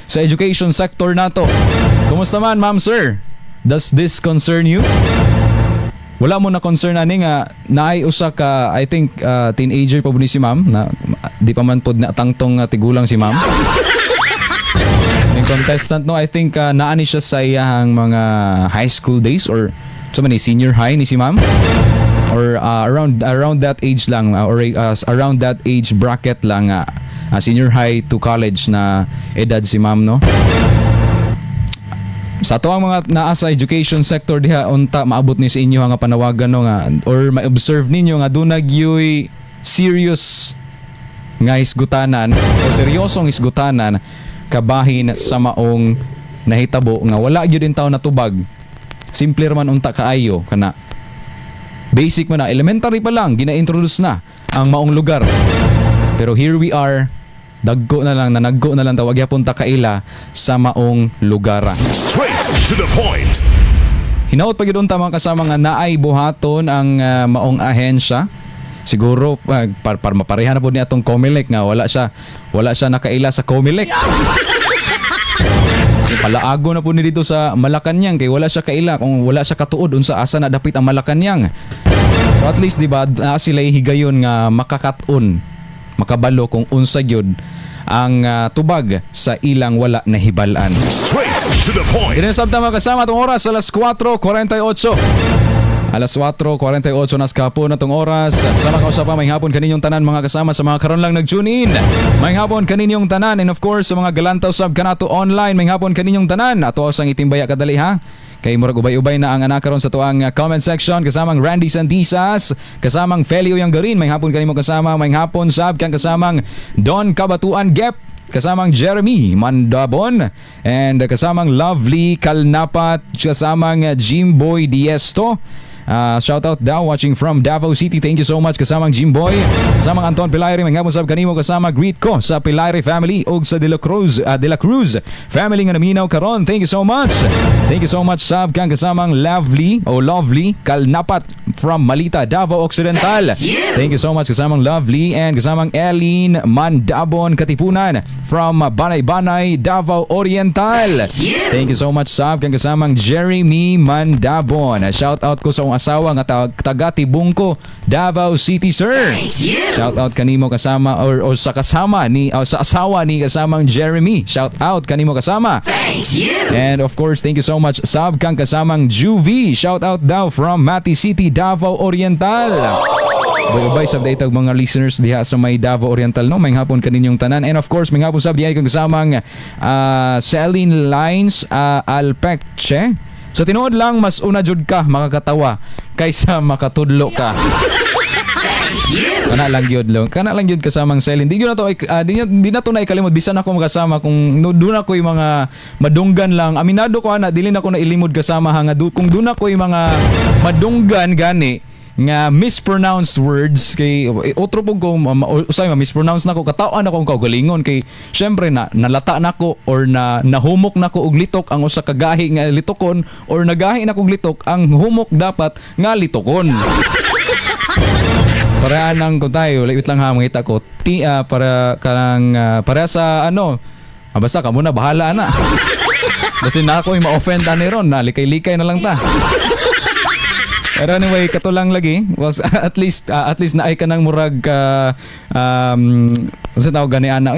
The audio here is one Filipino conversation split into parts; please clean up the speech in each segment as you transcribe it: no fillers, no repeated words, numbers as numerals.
sa education sector nato. Kumusta man, ma'am, sir? Does this concern you? Wala mo na concern ani nga naay usa ka, I think, teenager pa po ni si ma'am na di pa man pod na tangtong tigulang si ma'am. Yung contestant, no, I think naani siya sa iyang mga high school days or so many senior high ni si ma'am, or around that age lang, or around that age bracket lang, senior high to college na edad si ma'am, no. Sa ato ang mga naa sa education sector diha, unta maabot ni sa inyo nga panawagan, no, nga or ma-observe ninyo nga dunag yoy serious nga isgutanan o seryosong isgutanan kabahin sa maong nahitabo nga wala gyud in tawo natubag. Simple man unta kaayo kana. Basic man na, elementary pa lang gina-introduce na ang maong lugar. Pero here we are, naggo na lang tawag yapon ta kaila sa maong lugara. Straight to the point. Hinaot pa gyud unta mga kasama nga naay buhaton ang maong ahensya. Siguro para mapareha na po ni atong Comelec nga wala siya nakaila sa Comelec. Palaago na po ni dito sa Malacañang kay wala siya kaila kung wala siya katuod unsa asa na dapit ang Malacañang. So at least di ba sila higayon nga makakaton, makabalo kung unsa gyud ang tubag sa ilang wala nahibalan. Straight to the point. Ganun sabta mga kasama itong oras alas 4:48. Alas 4:48 nas kahapon na itong oras. Sama ka usapa, may hapon kaninyong tanan mga kasama sa mga karon lang nag-tune in. May hapon kaninyong tanan, and of course sa mga galantaw sab kanato online, may hapon kaninyong tanan. Ato sang itimbaya kadali ha. Kay murag ubay-ubay na ang anak karon sa tuang comment section, kasamang Randy Sandisas, kasamang Felio Yangarin, may hapon kanimo kasama, may hapon sab kang kasamang Don Kabatuan Gep, kasamang Jeremy Mandabon, and kasamang Lovely Kalnapat, kasamang Jimboy Diesto. Shout out daw watching from Davao City. Thank you so much kasamang Jimboy. Kasamang Anton Pilayri, may ngapon sab kanimo kasama greet ko sa Pilayri family og sa De La Cruz family nga naminaw karon. Thank you so much. Thank you so much sab kang kasamang Lovely Kalnapat from Malita, Davao Occidental. Thank you so much kasamang Lovely, and kasamang Eileen Mandabon Katipunan from Banay, Davao Oriental. Thank you so much sab kang kasamang Jeremy Mandabon. Shout out ko sa asawa nga taga Tibungko, Davao City, sir. Shout out kanimo kasama or sa kasama ni sa asawa ni kasamang Jeremy. Shout out kanimo kasama. Thank you. And of course, thank you so much sab kang kasamang Juvie. Shout out daw from Mati City, Davao Oriental. Bye-bye sab daytag mga listeners diha sa may Davao Oriental, no. May hapon kaninyong tanan, and of course may hapon sab diha kang kasamang Celine Lines Alpecche. So tinuod lang, mas una jud ka makakatawa kaysa makatudlo ka. Kana lang yun kasamang Celine. Di na to na ikalimod. Bisan ako makasama kung doon ako yung mga madunggan lang. Aminado ko dili na ko na ilimod kasama hanga kung doon ako yung mga madunggan gani nga mispronounced words kay otro pug ko usay mispronounce nako, katawan ako kaugalingon kay syempre nalata nako or nahumok nako og litok ang usa ka gahi nga litokon, or nagahi nako og litok ang humok dapat nga litokon. Para nang kung tayo wait lang ha, mangita ko para sa basta ka muna bahala na. Kasi na ako ma-offend ani ron, likay-likay na lang ta. Pero anyway, kato lang lagi was at least naay ka nang murag sa tawag gani ana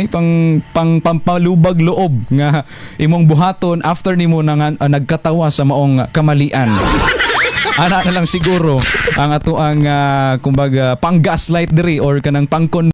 pampalubag loob nga imong buhaton after nimo nagkatawa sa maong kamalian. Ana na lang siguro ang ato ang kumbaga pang gaslight diri or kanang pang